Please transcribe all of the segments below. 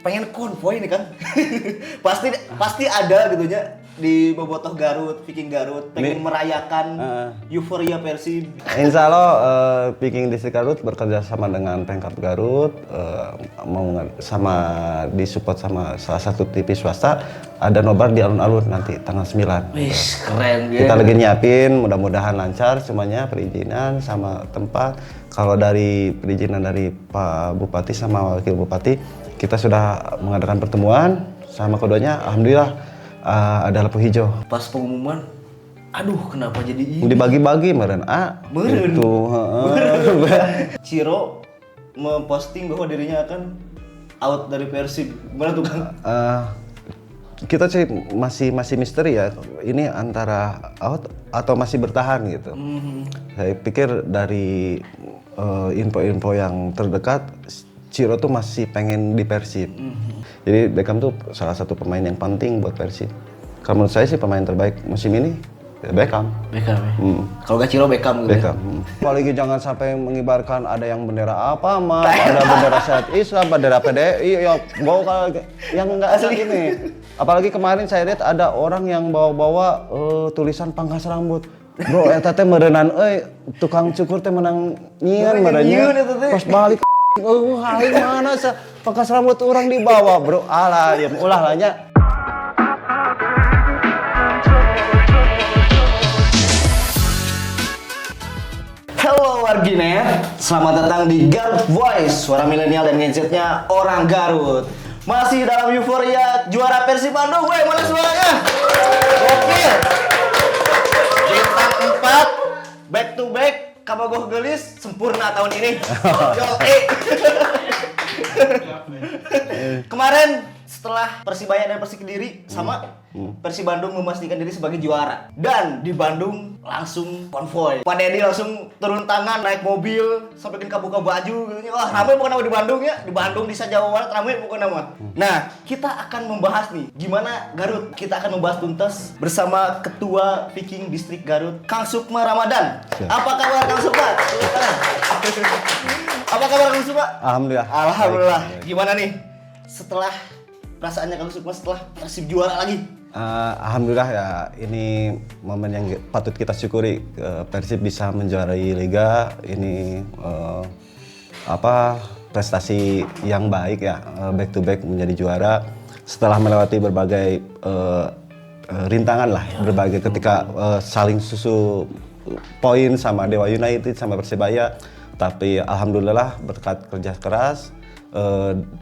pengen konvoy nih kan. pasti ada gitu ya di bobotoh Garut, Viking Garut pengen merayakan euforia Persib. Insya Allah Viking Distrik Garut bekerja sama dengan Pemkab Garut, sama disupport sama salah satu TV swasta, ada nobar di alun-alun nanti tanggal 9. Wih, keren ya. Kita lagi nyiapin, mudah-mudahan lancar semuanya perizinan sama tempat. Kalau dari perizinan dari Pak Bupati sama Wakil Bupati, kita sudah mengadakan pertemuan sama keduanya, alhamdulillah ada lampu hijau. Pas pengumuman, aduh kenapa jadi ini? Dibagi-bagi meren Meren. itu. Ciro memposting bahwa dirinya akan out dari Persib. Gimana tuh Kang? Kita sih masih misteri ya. Ini antara out atau masih bertahan gitu. Saya pikir dari info-info yang terdekat, Ciro tuh masih pengen di Persib. Jadi Beckham tuh salah satu pemain yang penting buat Persib. Kalau menurut saya sih pemain terbaik musim ini ya Beckham. Beckham ya? Kalau gak Ciro Beckham gitu Beckham. Apalagi jangan sampai mengibarkan ada yang bendera apa mah, ada bendera Syariat Islam, bendera PDI, ya bawa yang enggak asli ini. Apalagi kemarin saya lihat ada orang yang bawa tulisan pangkas rambut. Bro, eta teh meureunnan tukang cukur teh menang nyieun merenya. Pas balik aing mana pangkas rambut orang dibawa, bro. Alah, ya ulah lah nya. Halo warginet, selamat datang di Garut Voice, suara milenial dan Gen Z-nya orang Garut. Masih dalam euforia juara Persib Bandung, weh mana suaranya? Oke. Bintang 4, back to back, kabogoh gelis, sempurna tahun ini. Yo, Kemarin setelah Persibaya dan Persik Kediri sama Persib Bandung memastikan diri sebagai juara. Dan di Bandung langsung konvoy. Pak Dedi langsung turun tangan, naik mobil, sampai ke buka baju gitu. Wah, ramai bukan nama di Bandung ya. Di Bandung, di Jawa Barat ramai bukan nama. Nah, kita akan membahas nih gimana Garut. Kita akan membahas tuntas bersama Ketua Viking Distrik Garut, Kang Sukma Ramadan. Apa kabar Kang Sukma? Apa kabar Kang Sukma? Alhamdulillah. Alhamdulillah. Gimana nih setelah perasaannya Kang Sukma setelah Persib juara lagi? Alhamdulillah ya, ini momen yang patut kita syukuri. Persib bisa menjuarai liga ini, prestasi yang baik ya, back to back menjadi juara setelah melewati berbagai rintangan lah, berbagai ketika saling susu poin sama Dewa United sama Persibaya. Tapi alhamdulillah berkat kerja keras,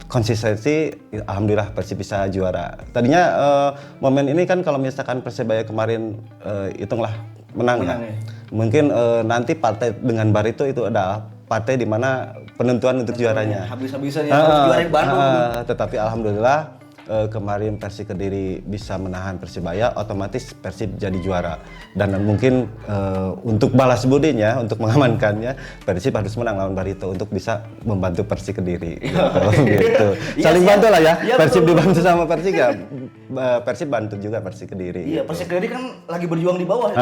konsistensi, alhamdulillah Persib bisa juara. Tadinya momen ini kan kalau misalkan Persibaya kemarin hitunglah menang ya. Mungkin nanti partai dengan Barito itu adalah partai di mana penentuan untuk juaranya. Habis-habisan ya harus juarain Bandung. Tetapi alhamdulillah kemarin Persik Kediri bisa menahan Persibaya, otomatis Persib jadi juara. Dan mungkin untuk balas budinya, untuk mengamankannya, Persib harus menang lawan Barito untuk bisa membantu Persik Kediri. Gitu. Saling bantu lah ya. Persib dibantu sama Persik ya. Persib bantu juga Persik Kediri. Iya, Persik Kediri kan lagi berjuang di bawah.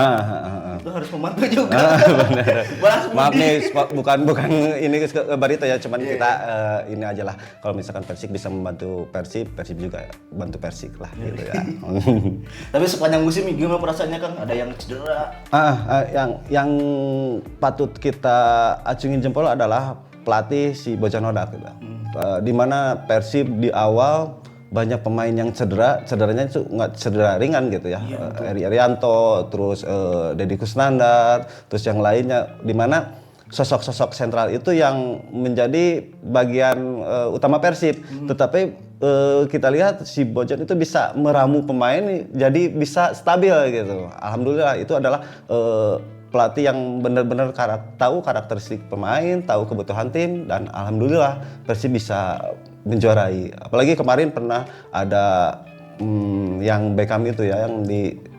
Itu harus membantu juga. Benar. Maaf nih, bukan ini ke Barito ya, cuman kita ini aja lah. Kalau misalkan Persik bisa membantu Persib juga bantu Persik lah gitu ya. Tapi sepanjang musim gimana perasaannya Kang? Ada yang cedera? Yang patut kita acungin jempol adalah pelatih si Bojanodak gitu. Di mana Persib di awal banyak pemain yang cederanya itu nggak cedera ringan gitu ya. Eri Arianto, terus Deddy Kusnandar, terus yang lainnya, di mana sosok-sosok sentral itu yang menjadi bagian utama Persib. Tetapi kita lihat si Bojan itu bisa meramu pemain jadi bisa stabil gitu. Alhamdulillah itu adalah pelatih yang benar-benar tahu karakteristik pemain, tahu kebutuhan tim, dan alhamdulillah Persib bisa menjuarai. Apalagi kemarin pernah ada yang Beckham itu ya, yang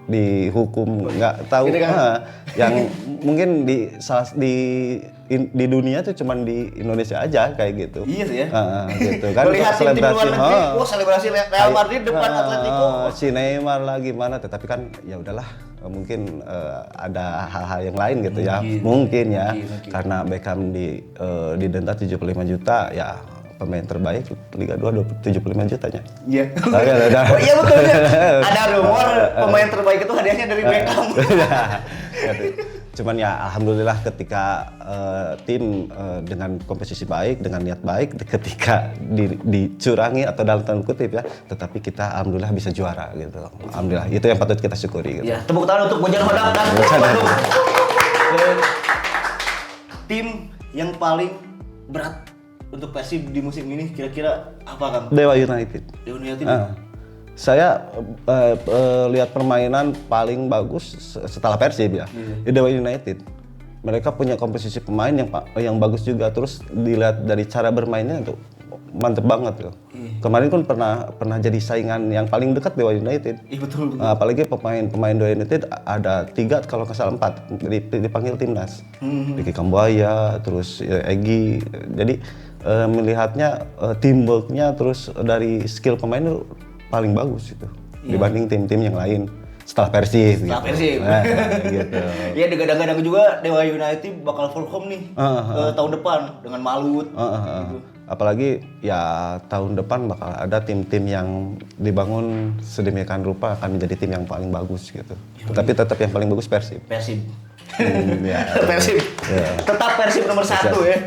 dihukum nggak tahu yang mungkin di dunia tuh cuman di Indonesia aja kayak gitu. Iya sih ya. Gitu kan. Melihat tim luar negeri, selebrasi Real Madrid depan Atletico. Si Neymar lah gimana, tetapi kan ya udahlah, mungkin ada hal-hal yang lain gitu ya. Mungkin ya. Karena Beckham didenda 75 juta ya, pemain terbaik Liga 2 75 jutanya. Iya. Udah. Oh iya betul ya. Ada rumor pemain terbaik itu hadiahnya dari Beckham. Cuman ya alhamdulillah ketika tim dengan komposisi baik, dengan niat baik, ketika dicurangi atau dalam tanda kutip ya, tetapi kita alhamdulillah bisa juara gitu. Alhamdulillah itu yang patut kita syukuri gitu. Ya, tepuk tangan untuk Bojan Hodak dan Bandung. Tim yang paling berat untuk Persib di musim ini kira-kira apa Kang? Dewa United. Dewa United. Saya lihat permainan paling bagus setelah Persib ya. Di Dewa United. Mereka punya komposisi pemain yang bagus juga, terus dilihat dari cara bermainnya tuh mantep banget tuh. Kemarin kan pernah jadi saingan yang paling dekat Dewa United. Iya betul. Apalagi pemain Dewa United ada 3 kalau nggak salah 4 dipanggil timnas. Ricky Kambuaya, terus Egy. Jadi melihatnya teamworknya terus dari skill pemain itu paling bagus itu dibanding tim-tim yang lain setelah Persib. Setelah Persib. Gitu. Ya digadang-gadang juga Dewa United bakal perform nih tahun depan dengan Malut. Gitu. Apalagi ya tahun depan bakal ada tim-tim yang dibangun sedemikian rupa akan menjadi tim yang paling bagus gitu. Tetapi tetap yang paling bagus Persib. Persib. Ya. Persib. Ya. Tetap Persib nomor 1 ya.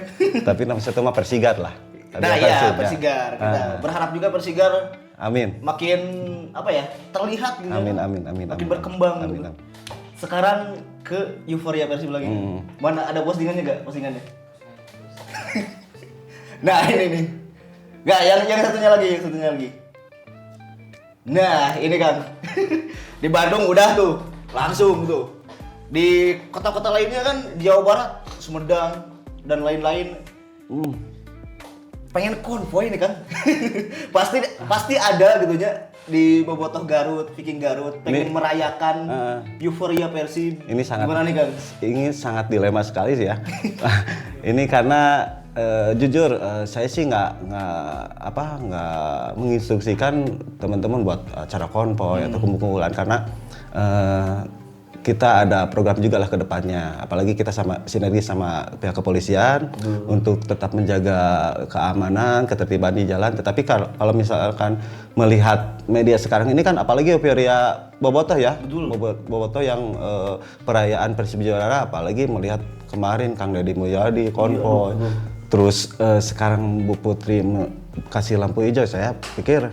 Tapi nomor 1 mah Persigar lah. Nah iya Persigar. Kita berharap juga Persigar amin. Makin apa ya? Terlihat gitu. Amin. Makin berkembang amin, gitu. Sekarang ke euforia Persib lagi. Mana ada postingannya enggak? Postingannya. Nah, ini nih. Enggak, yang satunya lagi. Nah, ini Kang. Di Bandung udah tuh, langsung tuh. Di kota-kota lainnya kan di Jawa Barat, Sumedang dan lain-lain. Pengen konvoy nih kan. pasti ada gitu ya di Bobotoh Garut, Viking Garut pengen merayakan euforia Persib. Ini sangat gimana nih Kang? Ini sangat dilema sekali sih ya. Ini karena jujur saya sih nggak menginstruksikan teman-teman buat acara konvoy atau kumpul-kumpulan karena kita ada program juga lah ke depannya, apalagi kita sinergi sama pihak kepolisian untuk tetap menjaga keamanan, ketertiban di jalan. Tetapi kalau misalkan melihat media sekarang ini kan, apalagi euforia Bobotoh ya, Bobotoh yang perayaan Persib juara, apalagi melihat kemarin Kang Deddy Mulyadi konvoy, terus sekarang Bu Putri kasih lampu hijau, saya pikir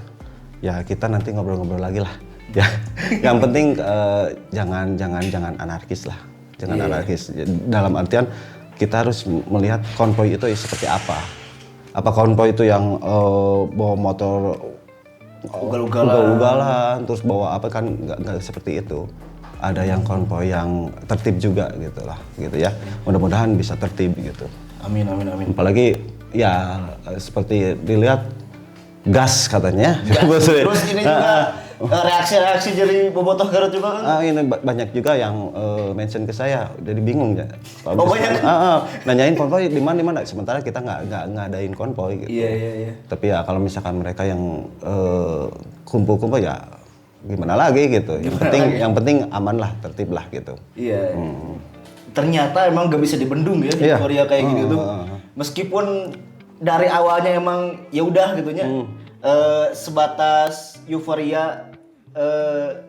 ya kita nanti ngobrol-ngobrol lagi lah. Ya, yang penting jangan anarkis lah, anarkis. Dalam artian kita harus melihat konvoy itu seperti apa. Apa konvoy itu yang bawa motor ugal-ugalan, terus bawa apa, kan nggak seperti itu. Ada yang konvoy yang tertib juga gitulah, gitu ya. Mudah-mudahan bisa tertib gitu. Amin. Apalagi ya seperti dilihat gas katanya. Terus ini juga reaksi dari Bobotoh Garut juga kan? Ini banyak juga yang mention ke saya, jadi bingung ya. Banyak? Nanyain konvoy di mana, sementara kita nggak ngadain konvoy gitu. Iya. Tapi ya kalau misalkan mereka yang kumpul-kumpul ya gimana lagi gitu. Yang penting aman lah, tertib lah gitu. Iya. Ternyata emang gak bisa dibendung ya euforia kayak gitu tuh. Meskipun dari awalnya emang ya udah gitunya. Sebatas euforia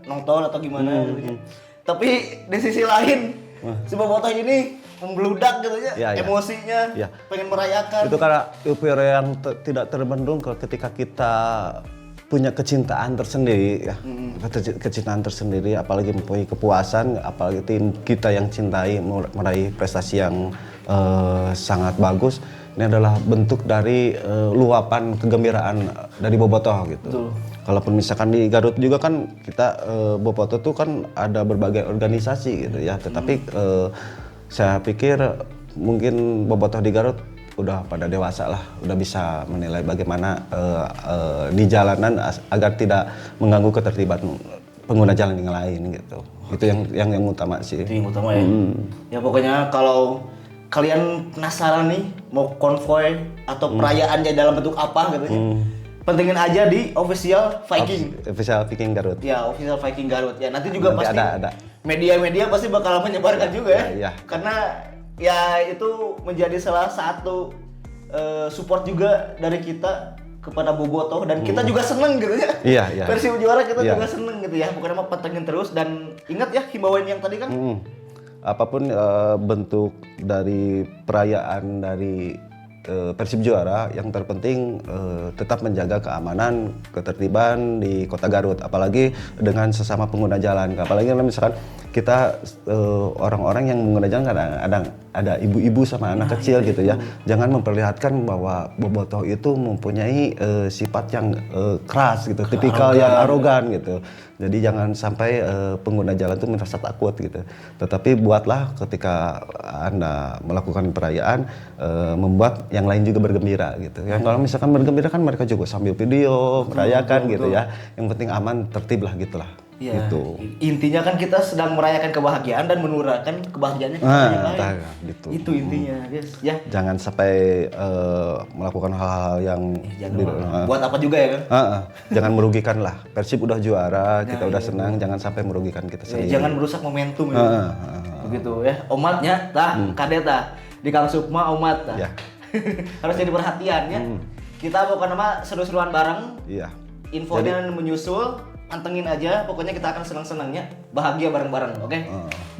nonton atau gimana gitu. Tapi di sisi lain si Bobotoh ini membludak gitu ya, emosinya pengen merayakan. Itu karena euforia yang tidak terbendung ketika kita punya kecintaan tersendiri ya. Kecintaan tersendiri, apalagi mempunyai kepuasan, apalagi tim kita yang cintai meraih prestasi yang sangat bagus. Ini adalah bentuk dari luapan kegembiraan dari Bobotoh gitu. Betul. Kalaupun misalkan di Garut juga kan kita Bobotoh tuh kan ada berbagai organisasi gitu ya. Tetapi saya pikir mungkin Bobotoh di Garut udah pada dewasa lah, udah bisa menilai bagaimana di jalanan agar tidak mengganggu ketertiban pengguna jalan yang lain gitu. Itu yang utama sih. Itu yang utama ya. Ya pokoknya kalau kalian penasaran nih mau konvoy atau perayaannya dalam bentuk apa gitu ya, pentingin aja di official Viking. Official Viking Garut. Ya, official Viking Garut ya. Nanti juga nanti pasti ada. Media-media pasti bakal menyebarkan juga ya. Iya. Karena ya itu menjadi salah satu support juga dari kita kepada Bobotoh dan kita juga seneng gitu ya. Iya. Persib juara kita Iya. juga seneng gitu ya. Pokoknya mah pantengin terus dan ingat ya himbauan yang tadi kan. Apapun bentuk dari perayaan dari Persib juara, yang terpenting tetap menjaga keamanan, ketertiban di Kota Garut, apalagi dengan sesama pengguna jalan. Apalagi kalau misalkan kita orang-orang yang mengguna jalan kan ada ibu-ibu sama anak kecil gitu ya. Jangan memperlihatkan bahwa Bobotoh itu mempunyai sifat yang keras gitu, tipikal yang arogan gitu. Jadi jangan sampai pengguna jalan itu merasa takut gitu. Tetapi buatlah ketika Anda melakukan perayaan membuat yang lain juga bergembira gitu. Yang kalau misalkan bergembira kan mereka juga sambil video merayakan gitu ya. Yang penting aman, tertib lah gitulah. Iya. Gitu. Intinya kan kita sedang merayakan kebahagiaan dan menurunkan kebahagiaannya ke orang yang lain. Gitu. Itu intinya, guys. Ya. Jangan sampai melakukan hal-hal yang Buat apa juga ya kan? jangan merugikan lah. Persib udah juara, kita udah senang, jangan sampai merugikan kita sendiri. Jangan merusak momentum ya. Begitu ya. Omatnya tah, kade tah. Di Kang Sukma omat tah. Ya. Harus jadi perhatian ya. Kita pokoknya mah seru-seruan bareng. Iya. Infonya menyusul, pantengin aja. Pokoknya kita akan senang-senangnya, bahagia bareng-bareng, oke?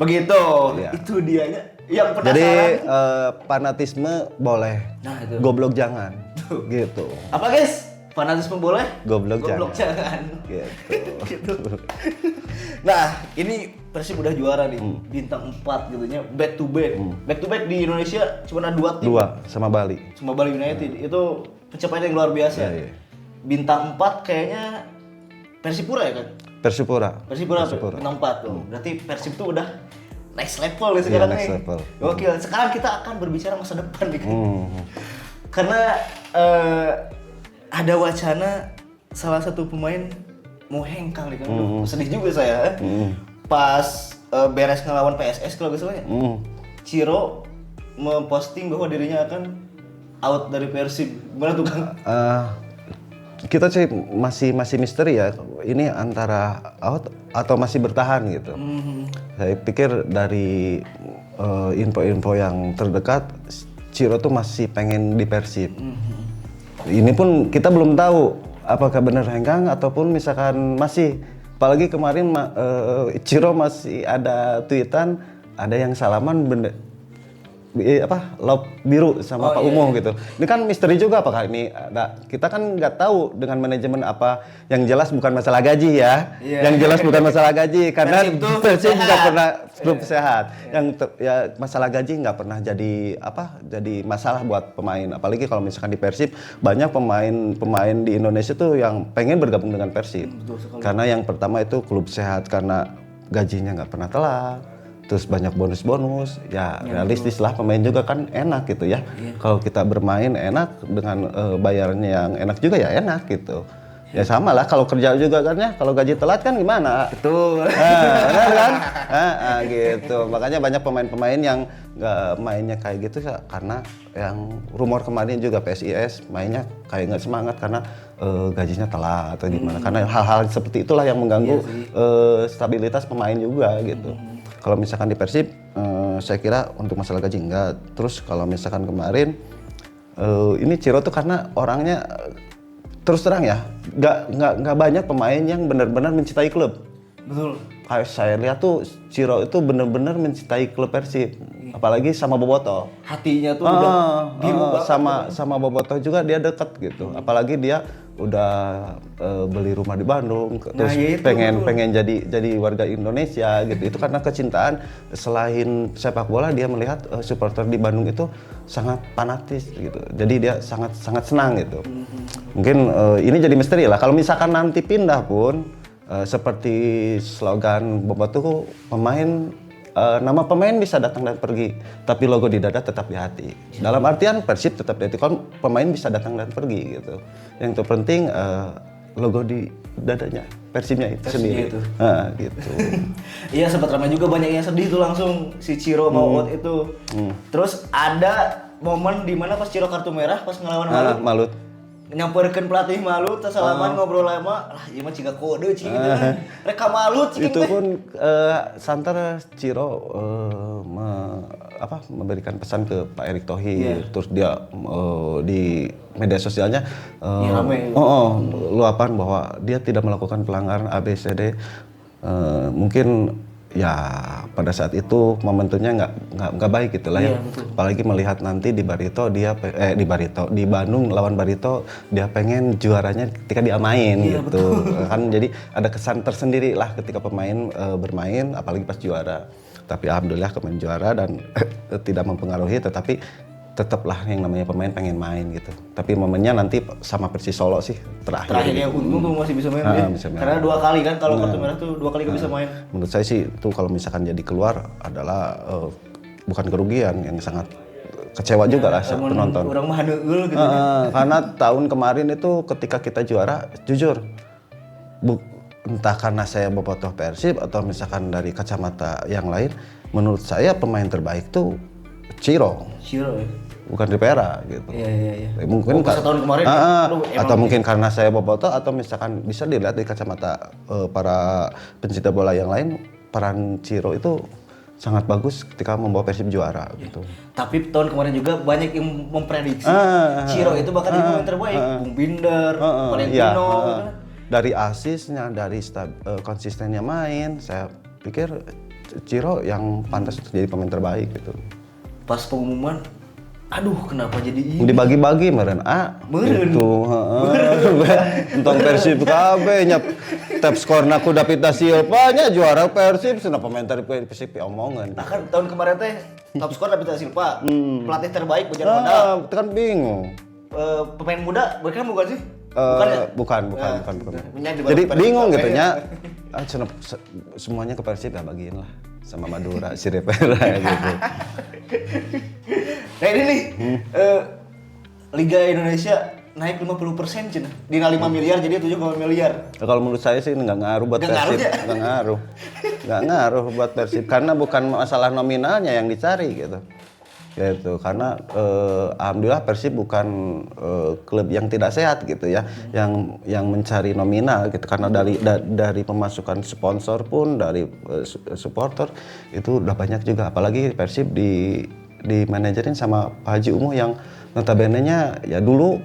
Begitu. Iya. Itu dianya. Yang penasaran. Jadi fanatisme boleh, Nah, itu. goblok jangan, gitu. Apa guys? Fanatisme boleh? Goblok jangan. Gitu. Gitu. Nah, ini Persib udah juara nih, bintang 4 gitu nya, back to back. Back to back di Indonesia cuma ada 2 tim. 2 sama Bali. Sama Bali United. Itu pencapaian yang luar biasa. Iya. Bintang 4 kayaknya Persipura ya kan? Persipura. Persipura. Bintang 4 tuh. Berarti Persib tuh udah next level nih sekarang next nih. level. Oke, sekarang kita akan berbicara masa depan nih. Karena ada wacana salah satu pemain mau hengkang nih kan. Aduh, sedih juga saya. Pas beres ngelawan PSS kalau gak salah ya. Ciro memposting bahwa dirinya akan out dari Persib. Gimana tuh Kang? Kita sih masih misteri ya. Ini antara out atau masih bertahan gitu. Saya pikir dari info-info yang terdekat, Ciro tuh masih pengen di Persib. Ini pun kita belum tahu apakah benar hengkang ataupun misalkan masih. Apalagi kemarin Ciro masih ada tweetan, ada yang salaman laut biru sama Pak Umuh gitu. Ini kan misteri juga apakah ini ada, kita kan nggak tahu dengan manajemen apa. Yang jelas bukan masalah gaji ya. Yang jelas bukan masalah gaji karena Persib nggak pernah sehat. Yang masalah gaji nggak pernah jadi masalah buat pemain. Apalagi kalau misalkan di Persib banyak pemain di Indonesia tuh yang pengen bergabung dengan Persib. Karena yang pertama itu klub sehat karena gajinya nggak pernah telat. Terus banyak bonus-bonus, ya realistis lah, pemain juga kan enak gitu ya. Kalau kita bermain enak dengan bayarannya yang enak juga ya enak gitu. Ya sama lah kalau kerja juga kan ya, kalau gaji telat kan gimana? Betul. Benar kan? Gitu. Makanya banyak pemain-pemain yang nggak mainnya kayak gitu ya, karena yang rumor kemarin juga PSIS mainnya kayak nggak semangat karena gajinya telat atau gimana. Karena hal-hal seperti itulah yang mengganggu stabilitas pemain juga gitu. Kalau misalkan di Persib, saya kira untuk masalah gaji enggak. Terus kalau misalkan kemarin, ini Ciro tuh karena orangnya terus terang ya, nggak banyak pemain yang benar-benar mencintai klub. Betul. Kayak saya lihat tuh Ciro itu benar-benar mencintai klub Persib, apalagi sama Bobotoh. Hatinya tuh udah biru banget. Sama Bobotoh juga dia deket gitu, apalagi dia udah beli rumah di Bandung, terus pengen jadi warga Indonesia gitu. Itu karena kecintaan. Selain sepak bola, dia melihat supporter di Bandung itu sangat fanatis gitu. Jadi dia sangat senang gitu. Mungkin ini jadi misteri lah. Kalau misalkan nanti pindah pun seperti slogan Bobotoh, nama pemain bisa datang dan pergi, tapi logo di dada tetap di hati. Dalam artian Persib tetap di hati, kalau pemain bisa datang dan pergi gitu. Yang terpenting logo di dadanya Persibnya itu sendiri. Gitu. Iya, sempat ramai juga, banyak yang sedih tuh langsung si Ciro mau out itu. Terus ada momen di mana pas Ciro kartu merah pas ngelawan Malut. Nyamperkeun pelatih Malut, salaman ngobrol lama, lah ieu mah ciga kode cing gitu kan. Reka Malut cing itu pun santer Ciro memberikan pesan ke Pak Erick Thohir, terus dia di media sosialnya luapan bahwa dia tidak melakukan pelanggaran ABCD. Mungkin ya pada saat itu momentumnya nggak baik gitu lah ya. Apalagi melihat nanti di Barito di Bandung lawan Barito dia pengen juaranya ketika dia main gitu. Kan jadi ada kesan tersendiri lah ketika pemain bermain apalagi pas juara. Tapi alhamdulillah kemarin juara dan tidak mempengaruhi, tetapi tetaplah yang namanya pemain pengen main gitu. Tapi momennya nanti sama Persis Solo sih terakhirnya untung tuh masih bisa main bisa main. Karena 2 kali kan kalau kartu merah tuh 2 kali gak bisa main. Menurut saya sih itu kalau misalkan jadi keluar adalah bukan kerugian, yang sangat kecewa juga lah penonton. Orang mah hadeul gitu. Karena tahun kemarin itu ketika kita juara, jujur entah karena saya bobotoh Persib atau misalkan dari kacamata yang lain, menurut saya pemain terbaik tuh Ciro ya? Bukan Rivera gitu. Iya. Mungkin tahun kemarin atau mungkin karena saya bobotoh atau misalkan bisa dilihat dari kacamata para pencinta bola yang lain, peran Ciro itu sangat bagus ketika membawa Persib juara gitu. Tapi tahun kemarin juga banyak yang memprediksi Ciro itu bakal jadi pemain terbaik. Bung Binder, Valentino gitu. Dari asisnya, dari konsistennya main, saya pikir Ciro yang pantas untuk jadi pemain terbaik gitu. Pas pengumuman, aduh kenapa jadi ini? Dibagi-bagi meren itu tentang Persib kabeh nyap top skor naku David da Silva nya juara Persib cenah pemain terbaik Persib omongan. Nah kan tahun kemarin teh top skor David da Silva, pelatih terbaik Bojan Hodak. Itu kan bingung. Pemain muda bukan sih? Bukan. Jadi bingung gitu nya. Semuanya ke Persib ya bagiin lah sama Madura, si Rivera gitu. Nah ini nih, Liga Indonesia naik 50% cina. Dina 5 miliar jadi 7 miliar. Kalau menurut saya sih nggak ngaruh buat Persib. Nggak ngaruh buat Persib karena bukan masalah nominalnya yang dicari gitu. Karena alhamdulillah Persib bukan klub yang tidak sehat gitu ya, yang mencari nominal gitu, karena dari pemasukan sponsor pun dari supporter itu udah banyak juga, apalagi Persib di manajerin sama Pak Haji Umuh yang notabene-nya ya dulu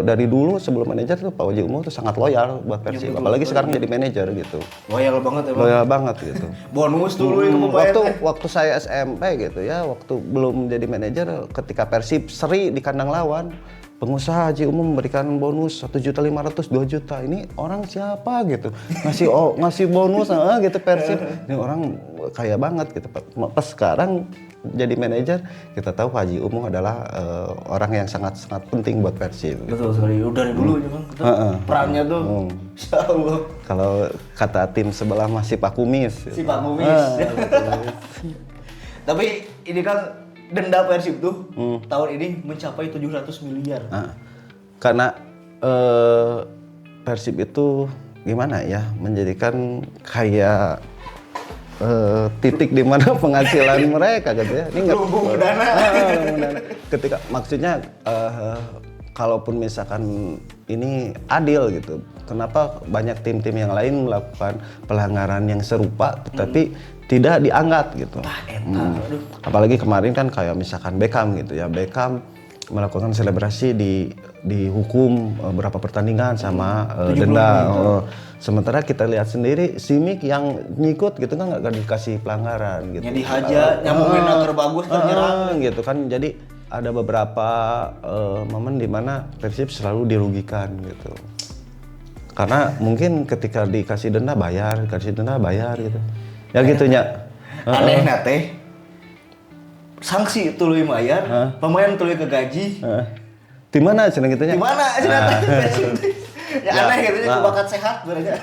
dari dulu sebelum manajer tuh Pak Haji Umuh tuh sangat loyal buat Persib, apalagi sekarang jadi manajer gitu. Loyal banget emang. Loyal banget gitu. Bonus dulu itu pemain. Waktu saya SMP gitu ya, waktu belum jadi manajer, ketika Persib seri di kandang lawan, pengusaha Haji Umuh memberikan bonus 1.500.000, 2 juta. Ini orang siapa gitu? Ngasih bonus gitu Persib. Ini orang kaya banget gitu. Pas sekarang jadi manajer, kita tahu Pak Haji Umuh adalah orang yang sangat penting buat Persib. Betul sekali. Udah dari dulu ya Bang. Perannya tuh insyaallah. Kalau kata tim sebelah masih Pak Kumis. Si Pak Kumis. Tapi ini kan denda Persib tuh tahun ini mencapai 700 miliar. Karena Persib itu gimana ya, menjadikan kayak titik di mana penghasilan mereka gitu ya. Ini lumbung dana. Ketika maksudnya kalaupun misalkan ini adil gitu, kenapa banyak tim-tim yang lain melakukan pelanggaran yang serupa tetapi tidak diangkat gitu. Apalagi kemarin kan kayak misalkan Beckham gitu ya, Beckham melakukan selebrasi dihukum berapa pertandingan sama denda. Sementara kita lihat sendiri Simic yang nyikut gitu kan nggak dikasih pelanggaran gitu. Jadi haja nyambungin terbagus ternyerang gitu kan. Jadi ada beberapa momen di mana Persib selalu dirugikan gitu. Karena mungkin ketika dikasih denda bayar gitu. Ya gitunya. Aneh teh. Sanksi tuluy bayar, pemain tuluy ke gaji. Di mana cenah gitunya? Di mana cenah teh? Ya aneh gitu ya, bakat sehat sebenarnya.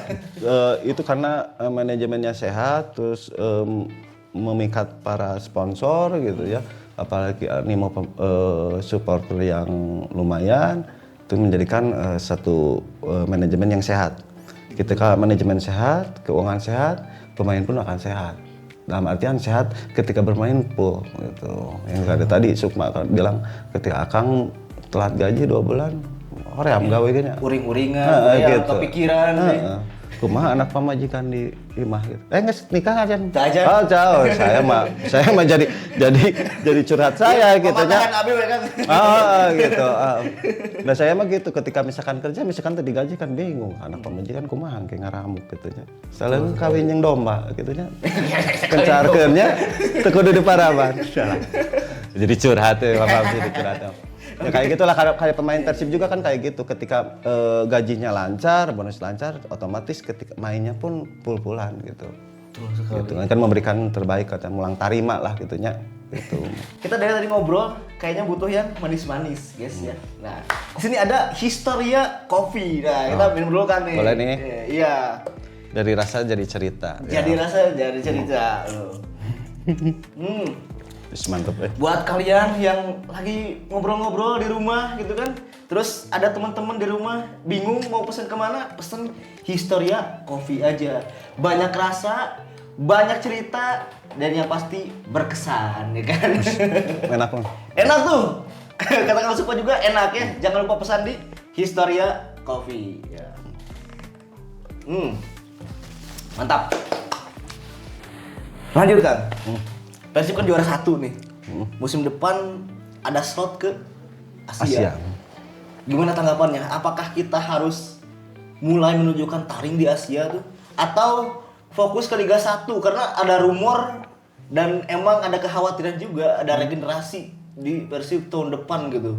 Itu karena manajemennya sehat, terus memikat para sponsor gitu ya, apalagi animo supporter yang lumayan, itu menjadikan satu manajemen yang sehat. Ketika manajemen sehat, keuangan sehat, pemain pun akan sehat. Dalam artian sehat ketika bermain full gitu. Yang ada tadi Sukma bilang ketika Akang telat gaji 2 bulan, hoream gawe gini. Uring-uringan, gitu. Kepikiran. kumaha anak pamajikan di imah gitu. Nges nikah aja. Ajan. Oh, jauh. Saya mah jadi curhat saya gitu nya. Pematahan abi kan. Gitu. Nah saya mah gitu ketika misalkan kerja misalkan teu digaji kan bingung anak pamajikan kumaha kayak ngaramuk gitu nya. Selalu kawin jeung domba gitu nya. Kencarkeun nya teu kudu di paraban. Jadi curhat ya, Bapak jadi curhat. Ya kayak gitulah kayak pemain Persib juga kan kayak gitu ketika gajinya lancar, bonus lancar, otomatis ketika mainnya pun pul-pulan gitu. Gitu kan memberikan terbaik kata mulang tarima lah gitunya gitu. Kita dari tadi ngobrol kayaknya butuh yang manis-manis, guys ya. Nah, di sini ada Historia Coffee. Nah, kita minum dulu kan nih. Boleh nih. Iya. Dari rasa jadi cerita. Jadi rasa jadi cerita. Mantep Buat kalian yang lagi ngobrol-ngobrol di rumah gitu kan, terus ada teman-teman di rumah bingung mau pesen kemana, pesen Historia Coffee aja. Banyak rasa, banyak cerita, dan yang pasti berkesan ya kan. Enak loh. Enak tuh. Kata Kang Supa juga enak ya. Jangan lupa pesan di Historia Coffee. Ya. Mantap. Lanjut Kang. Persib kan juara 1 nih. Musim depan ada slot ke Asia. Gimana tanggapannya? Apakah kita harus mulai menunjukkan taring di Asia tuh? Atau fokus ke Liga 1? Karena ada rumor dan emang ada kekhawatiran juga ada regenerasi di Persib tahun depan gitu.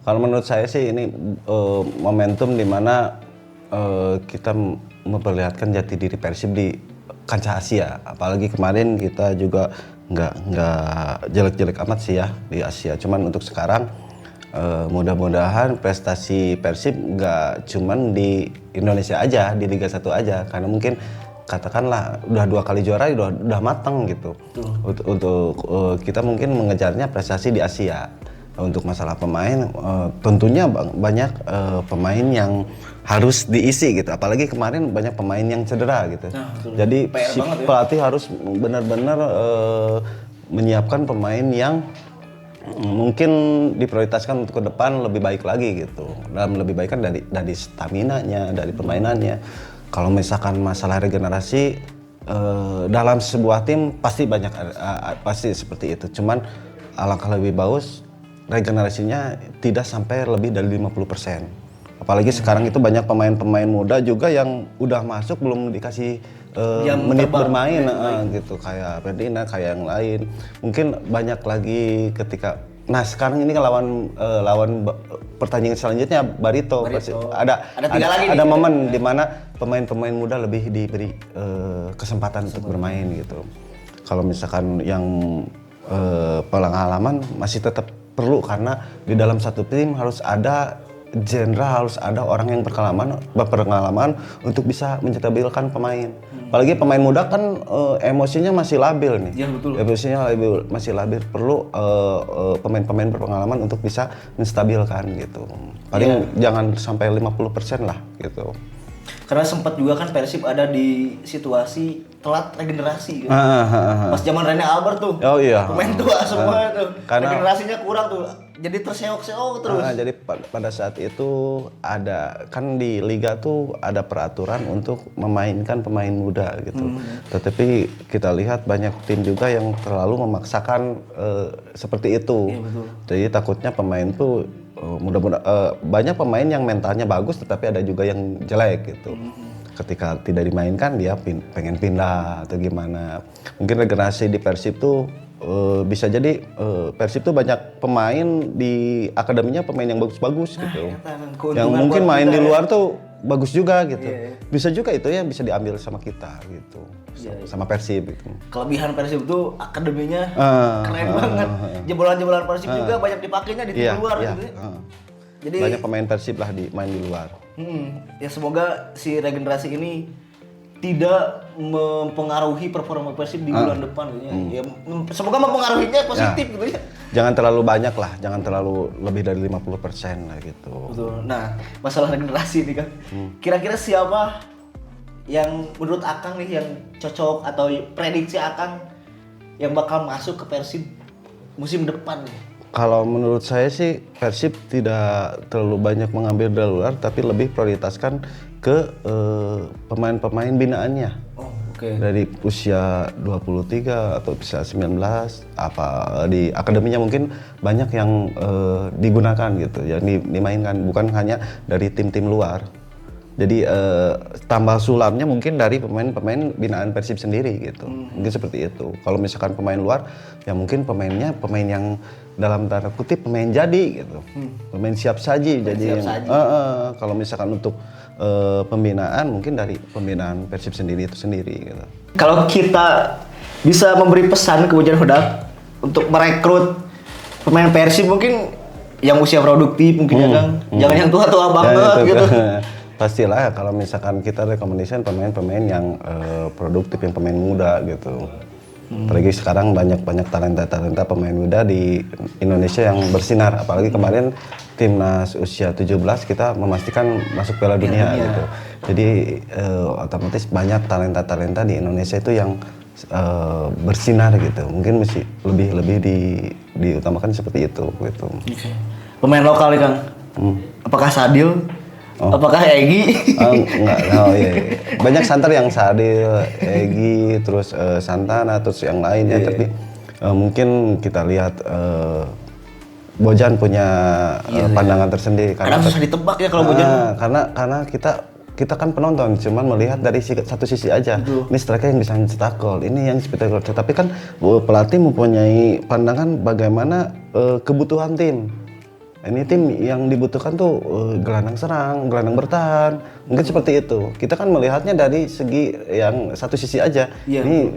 Kalau menurut saya sih ini momentum di mana kita memperlihatkan jati diri Persib di kancah Asia. Apalagi kemarin kita juga nggak jelek-jelek amat sih ya di Asia. Cuman untuk sekarang mudah-mudahan prestasi Persib nggak cuman di Indonesia aja, di Liga 1 aja. Karena mungkin katakanlah udah 2 kali juara udah mateng gitu. Untuk kita mungkin mengejarnya prestasi di Asia. Untuk masalah pemain tentunya banyak pemain yang harus diisi gitu. Apalagi kemarin banyak pemain yang cedera gitu. Jadi si pelatih harus benar-benar menyiapkan pemain yang mungkin diprioritaskan untuk ke depan lebih baik lagi gitu. Dalam lebih baik kan dari stamina-nya, dari permainannya. Kalau misalkan masalah regenerasi dalam sebuah tim pasti banyak pasti seperti itu. Cuman alangkah lebih bagus regenerasinya tidak sampai lebih dari 50%. Apalagi sekarang itu banyak pemain-pemain muda juga yang udah masuk belum dikasih menit bermain gitu kayak Ferdinand, kayak yang lain. Mungkin banyak lagi ketika sekarang ini kan lawan pertandingan selanjutnya Barito. Ada momen di mana pemain-pemain muda lebih diberi kesempatan untuk bermain gitu. Kalau misalkan yang pengalaman masih tetap perlu karena di dalam satu tim harus ada jenderal, harus ada orang yang berpengalaman untuk bisa menstabilkan pemain. Apalagi pemain muda kan emosinya masih labil nih. Iya betul. Emosinya masih labil, perlu pemain-pemain berpengalaman untuk bisa menstabilkan gitu. Paling jangan sampai 50% lah gitu. Karena sempat juga kan Persib ada di situasi telat regenerasi kan. Pas zaman Rene Albert tuh. Oh iya. Pemain tua semua tuh. Karena regenerasinya kurang tuh. Jadi terseok-seok terus. Jadi pada saat itu ada kan di liga tuh ada peraturan untuk memainkan pemain muda gitu. Tetapi kita lihat banyak tim juga yang terlalu memaksakan seperti itu. Iya, betul. Jadi takutnya pemain tuh banyak pemain yang mentalnya bagus tetapi ada juga yang jelek gitu. Ketika tidak dimainkan dia pengen pindah atau gimana. Mungkin regenerasi di Persib tuh bisa jadi Persib tuh banyak pemain di akademinya pemain yang bagus-bagus gitu. Yang mungkin main di luar tuh bagus juga gitu. Bisa juga itu yang bisa diambil sama kita gitu. Sama Persib gitu. Kelebihan Persib tuh akademinya keren banget. Jebolan-jebolan Persib juga banyak dipakainya di tim luar gitu. Jadi banyak pemain Persib lah main di luar. Ya semoga si regenerasi ini tidak mempengaruhi performa Persib di bulan depan gitu ya. Semoga mempengaruhinya positif gitu ya. Jangan terlalu banyak lah, jangan terlalu lebih dari 50% lah gitu. Betul. Nah, masalah regenerasi ini kan. Kira-kira siapa yang menurut Akang nih yang cocok atau prediksi Akang yang bakal masuk ke Persib musim depan nih? Kalau menurut saya sih Persib tidak terlalu banyak mengambil dari luar, tapi lebih prioritaskan ke pemain-pemain binaannya. Oh, oke. Dari usia 23 atau usia 19, apa di akademinya mungkin banyak yang digunakan gitu, yang dimainkan, bukan hanya dari tim-tim luar. Jadi tambal sulamnya mungkin dari pemain-pemain binaan Persib sendiri gitu. Mungkin seperti itu. Kalau misalkan pemain luar, ya mungkin pemainnya pemain yang dalam tanda kutip pemain jadi gitu. Pemain siap saji. Jadi kalau misalkan untuk pembinaan mungkin dari pembinaan Persib sendiri itu sendiri gitu. Kalau kita bisa memberi pesan ke Bojan Hodak untuk merekrut pemain Persib mungkin yang usia produktif mungkin ya Kang. Jangan yang tua-tua banget gitu. Pastilah kalau misalkan kita rekomendasikan pemain-pemain yang produktif, yang pemain muda gitu. Apalagi sekarang banyak talenta pemain muda di Indonesia yang bersinar. Apalagi kemarin timnas usia 17 kita memastikan masuk Piala Dunia gitu. Jadi otomatis banyak talenta di Indonesia itu yang bersinar gitu. Mungkin mesti lebih diutamakan seperti itu gitu. Okay. Pemain lokal nih Kang. Apakah Sadil? Apakah Egi? Enggak, iya. Banyak santer yang Sadil, Egi, terus Santana, terus yang lainnya. Tapi mungkin kita lihat Bojan punya pandangan tersendiri. Kadang susah ditebak ya kalau Bojan. Karena kita kan penonton, cuman melihat dari satu sisi aja. Ini striker yang bisa cetak gol, ini yang seperti gol. Tapi kan pelatih mempunyai pandangan bagaimana kebutuhan tim. Ini tim yang dibutuhkan tuh gelandang serang, gelandang bertahan, mungkin seperti itu. Kita kan melihatnya dari segi yang satu sisi aja. Ini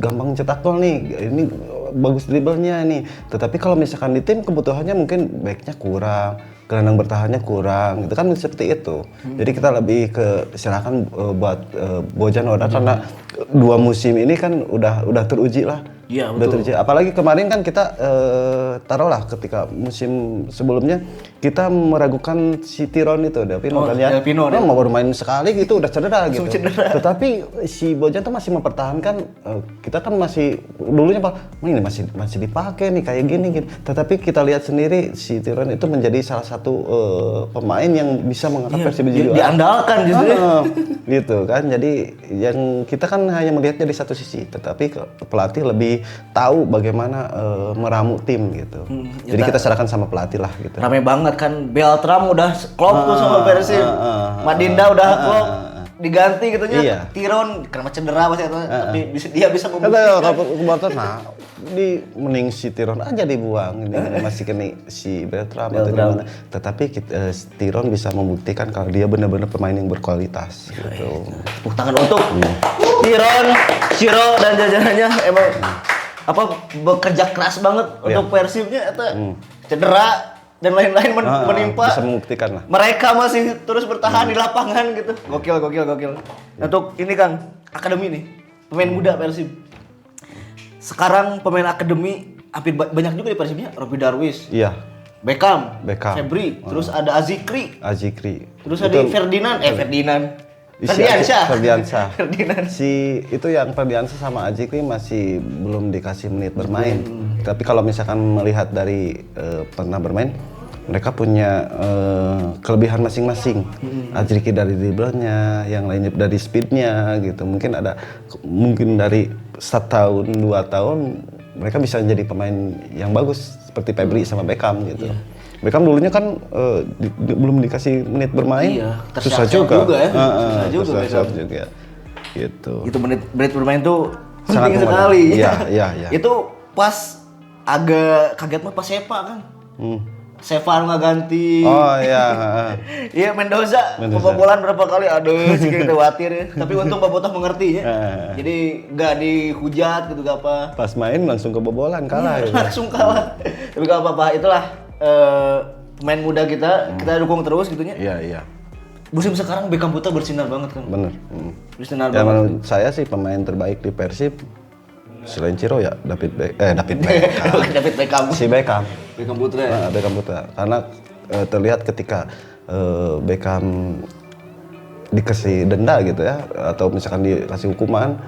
gampang cetak gol nih, ini bagus dribblenya nih. Tetapi kalau misalkan di tim kebutuhannya mungkin backnya kurang, gelandang bertahannya kurang, itu kan seperti itu. Jadi kita lebih ke silakan buat Bojan Hodak karena 2 musim ini kan udah teruji lah. Iya betul. Apalagi kemarin kan kita taruhlah ketika musim sebelumnya kita meragukan si Tiron itu, Delpino kan ya. Delpino, mau bermain sekali gitu udah cedera gitu. Tetapi si Bojan tuh masih mempertahankan, kita kan masih dulunya ini masih dipakai nih kayak gini gitu. Tetapi kita lihat sendiri si Tiron itu menjadi salah satu pemain yang bisa mengangkat Persib juara. Diandalkan justru. Gitu kan. Jadi yang kita kan hanya melihatnya di satu sisi, tetapi pelatih lebih tahu bagaimana meramu tim gitu. Jadi kita serahkan sama pelatih lah gitu. Rame banget kan, Beltram udah klop tuh sama Persib. Madinda udah klop, diganti gitu nya. Tiron karena cedera pasti tapi dia bisa membuktikan. Kalau mending si Tiron aja dibuang, ini masih kena si Beltram atau gimana. Tetapi Tiron bisa membuktikan kalau dia benar-benar pemain yang berkualitas gitu. Tepuk tangan untuk Tiron, Ciro dan jajarannya emang bekerja keras banget untuk Persibnya eta cedera dan lain-lain menimpa. Bisa membuktikan lah. Mereka masih terus bertahan di lapangan gitu. Gokil. Untuk ini Kang, akademi nih, pemain muda Persib. Sekarang pemain akademi hampir banyak juga di Persibnya. Robi Darwis. Iya. Beckham. Febri. Terus ada Azikri. Terus ada Ferdinand. Ferdiansyah. Si itu yang Ferdiansyah sama Azikri masih belum dikasih menit bermain. Tapi kalau misalkan melihat dari pernah bermain, mereka punya kelebihan masing-masing. Azikri dari dribblenya, yang lainnya dari speednya gitu. Mungkin dari 1 tahun 2 tahun mereka bisa jadi pemain yang bagus seperti Febri sama Beckham gitu. Beckham dulunya kan belum dikasih menit bermain, susah juga ya. Susah juga. Gitu. Itu menit bermain tuh sangat penting sekali. Iya. Itu pas agak kaget mah pas Sepa kan. Sevan nggak ganti. Oh iya. Iya Mendoza kebobolan berapa kali, aduh sedikit khawatir ya. Tapi untung Bobotoh mengerti ya. Jadi nggak dihujat gitu gak apa. Pas main langsung kebobolan kalah. Langsung kalah. Tapi gak apa-apa, itulah pemain muda kita dukung terus gitunya. Iya. Musim sekarang Beckham Putra bersinar banget kan. Bener. Bersinar ya, banget. Menurut saya sih pemain terbaik di Persib selain Ciro ya David Beckham. Si Beckham Putra. Beckham Putra. Karena terlihat ketika Beckham dikasih denda gitu ya, atau misalkan dikasih hukuman,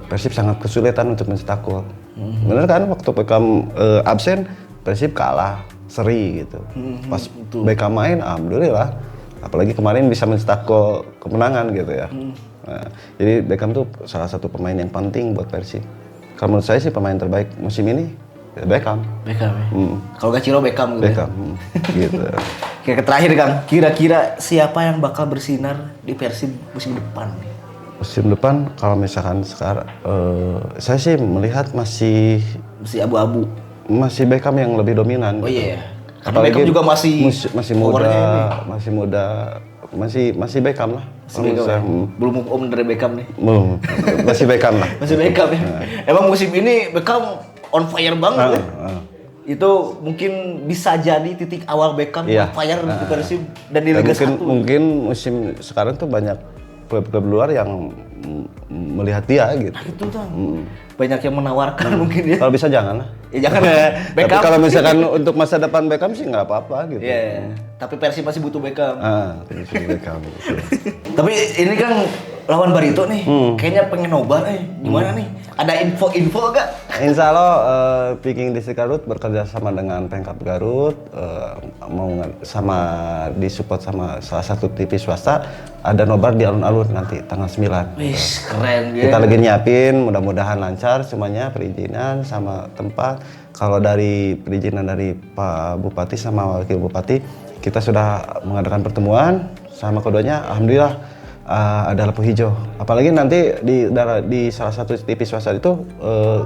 Persib sangat kesulitan untuk mencetak gol. Bener kan waktu Beckham absen, Persib kalah seri gitu. Pas Beckham main, alhamdulillah. Apalagi kemarin bisa mencetak gol kemenangan gitu ya. Nah, jadi Beckham tuh salah satu pemain yang penting buat Persib. Kalau menurut saya sih pemain terbaik musim ini ya Beckham. Beckham ya. Kalau gak Ciro Beckham gitu. Beckham, gitu. Kayak terakhir Kang, kira-kira siapa yang bakal bersinar di Persib musim depan nih? Musim depan kalau misalkan sekarang, saya sih melihat masih abu-abu. Beckham yang lebih dominan. Oh gitu. iya. Karena Beckham juga masih muda, masih Beckham lah. Masih Beckham, ya? Belum move on dari Beckham nih. Belum, masih Beckham lah. Masih Beckham ya. Emang musim ini Beckham on fire banget ya. Itu mungkin bisa jadi titik awal Beckham on fire di Persib dan di Liga 1. Mungkin musim sekarang tuh banyak klub-klub luar yang melihat dia gitu. Nah, itu tuh. Banyak yang menawarkan mungkin ya. Kalau bisa jangan lah. Ya jangan Beckham. Tapi kalau misalkan untuk masa depan Beckham sih nggak apa-apa gitu. Iya. Tapi Persib masih butuh Beckham. Persib Beckham. Gitu. Tapi ini kan lawan Barito nih. Kayaknya pengen nobar gimana nih? Ada info gak? Insya Allah Viking Distrik Garut bekerja sama dengan Pemkab Garut, mau sama disupport sama salah satu TV swasta, ada nobar di alun-alun nanti tanggal 9. Wih, keren ya. Kita lagi nyiapin, mudah-mudahan lancar semuanya perizinan sama tempat. Kalau dari perizinan dari Pak Bupati sama Wakil Bupati, kita sudah mengadakan pertemuan sama keduanya, alhamdulillah. Ada lampu hijau. Apalagi nanti di salah satu TV swasta itu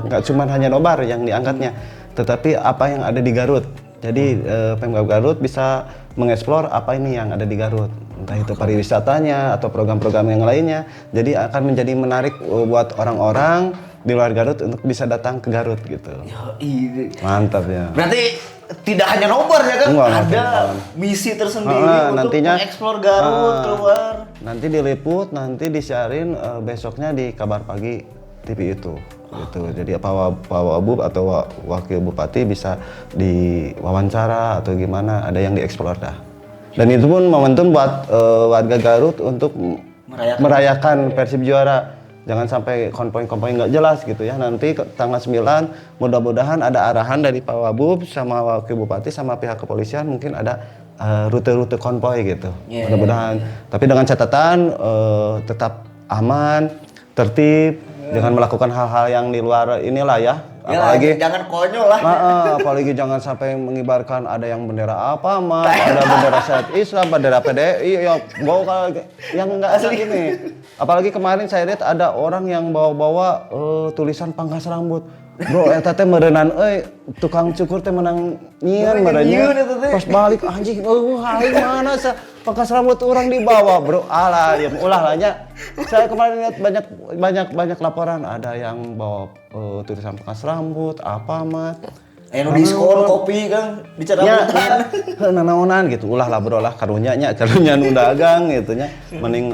nggak cuma hanya nobar yang diangkatnya, tetapi apa yang ada di Garut. Jadi Pemkab Garut bisa mengeksplor apa ini yang ada di Garut, entah itu pariwisatanya atau program-program yang lainnya. Jadi akan menjadi menarik buat orang-orang di luar Garut untuk bisa datang ke Garut gitu. Mantap ya. Berarti tidak hanya nobar ya kan? Ada misi tersendiri untuk nantinya, mengeksplor Garut keluar. Nanti diliput, nanti disiarin besoknya di Kabar Pagi TV itu. Gitu. Jadi Pak Wabub atau Wakil Bupati bisa diwawancara atau gimana, ada yang dieksplor dah. Dan itu pun momentum buat warga Garut untuk merayakan Persib juara. Jangan sampai konvoy-konvoy nggak jelas gitu ya. Nanti tanggal 9 mudah-mudahan ada arahan dari Pak Wabub sama Wakil Bupati sama pihak kepolisian, mungkin ada rute-rute konvoy gitu. Mudah-mudahan. Tapi dengan catatan tetap aman, tertib, jangan melakukan hal-hal yang di luar inilah ya. Apalagi jangan konyol lah. Apalagi jangan sampai mengibarkan ada yang bendera apa ada bendera syariat Islam, bendera PDI, ya bawa yang enggak asli gini. Apalagi kemarin saya lihat ada orang yang bawa tulisan pangkas rambut. Bro, eta teh meureunnan tukang cukur teh menang nyieun merenya. Pas balik anjing, aing mana pangkas rambut orang dibawa, bro. Alah, ya ulah lah nya. Saya kemarin lihat banyak laporan ada yang bawa tulisan pangkas rambut, apa mah. Diskon kopi kan dicarambutan. Nanaonan gitu. Ulah lah bro lah karunya nu dagang gitu nya. Mending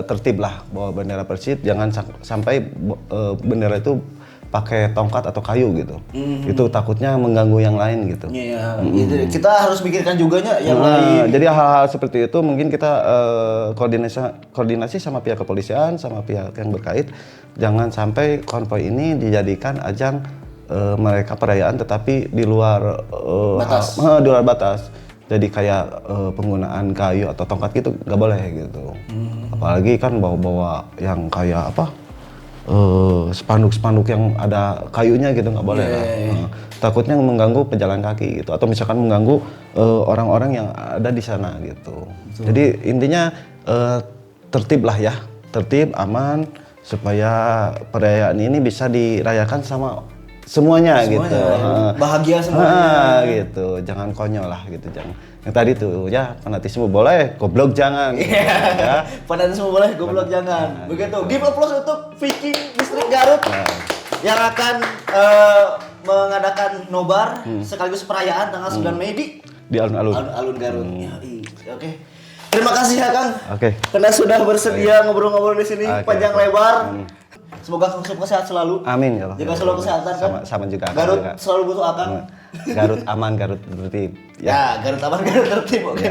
tertib lah bawa bendera Persib, jangan sampai bendera itu pakai tongkat atau kayu gitu. Itu takutnya mengganggu yang lain gitu. Iya, kita harus pikirkan juga yang lain. Jadi hal-hal seperti itu mungkin kita koordinasi sama pihak kepolisian, sama pihak yang berkait, jangan sampai konvoy ini dijadikan ajang mereka perayaan tetapi di luar batas. Jadi kayak penggunaan kayu atau tongkat gitu nggak boleh gitu. Apalagi kan bawa-bawa yang kayak apa? Spanduk-spanduk yang ada kayunya gitu nggak boleh lah. Takutnya mengganggu pejalan kaki gitu atau misalkan mengganggu orang-orang yang ada di sana gitu. Jadi intinya tertib lah ya, tertib, aman supaya perayaan ini bisa dirayakan sama semuanya gitu. Bahagia semuanya. Gitu. Jangan konyol lah gitu, jangan. Yang tadi tuh ya fanatisme boleh, goblok jangan. Ya. Fanatisme boleh, goblok jangan. Begitu. Give applause untuk Viking Distrik Garut yang akan mengadakan nobar sekaligus perayaan tanggal 9 Mei di alun-alun. Alun Garut. Oke. Terima kasih ya Kang. Karena sudah bersedia ngobrol-ngobrol di sini panjang lebar. Semoga Kang Sup sehat selalu. Amin ya Allah. Jaga selalu kesehatan kan. Sama juga. Garut selalu butuh Akang. Garut aman, Garut tertib. Ya, Garut aman, Garut tertib. Oke.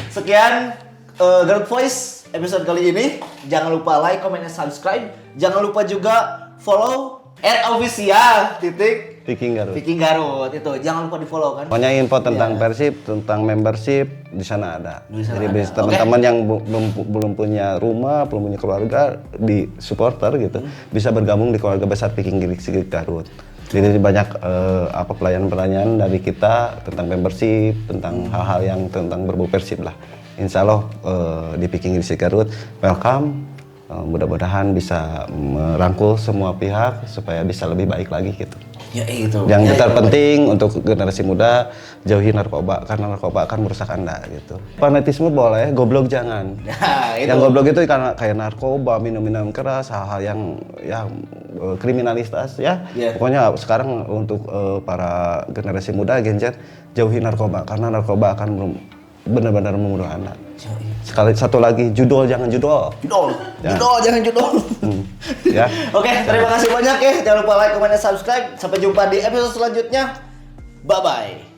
Sekian Garut Voice episode kali ini. Jangan lupa like, comment, dan subscribe. Jangan lupa juga follow @official Viking Garut. Viking Garut itu jangan lupa di follow kan. Pokoknya info tentang Persib, tentang membership di sana ada. Di sana Jadi ada. bisa teman-teman yang belum punya rumah, belum punya keluarga di supporter gitu, bisa bergabung di keluarga besar Viking Garut. Jadi banyak pelayanan-pelayanan dari kita tentang membership, tentang hal-hal yang tentang berbau Persib lah. Insya Allah di Viking Garut welcome. Mudah-mudahan bisa merangkul semua pihak supaya bisa lebih baik lagi gitu. Ya itu. Yang terpenting untuk generasi muda jauhi narkoba karena narkoba akan merusak Anda gitu. Fanatisme boleh, goblok jangan. Nah, itu. Yang goblok itu karena kayak narkoba, minum-minum keras, hal-hal yang kriminalitas ya. Yeah. Pokoknya sekarang untuk para generasi muda Gen Z jauhi narkoba karena narkoba akan benar-benar membunuh Anda. Satu lagi, judol jangan judol. Ya. Judol jangan judol. Ya. Oke, terima kasih banyak ya. Jangan lupa like, comment, dan subscribe. Sampai jumpa di episode selanjutnya. Bye bye.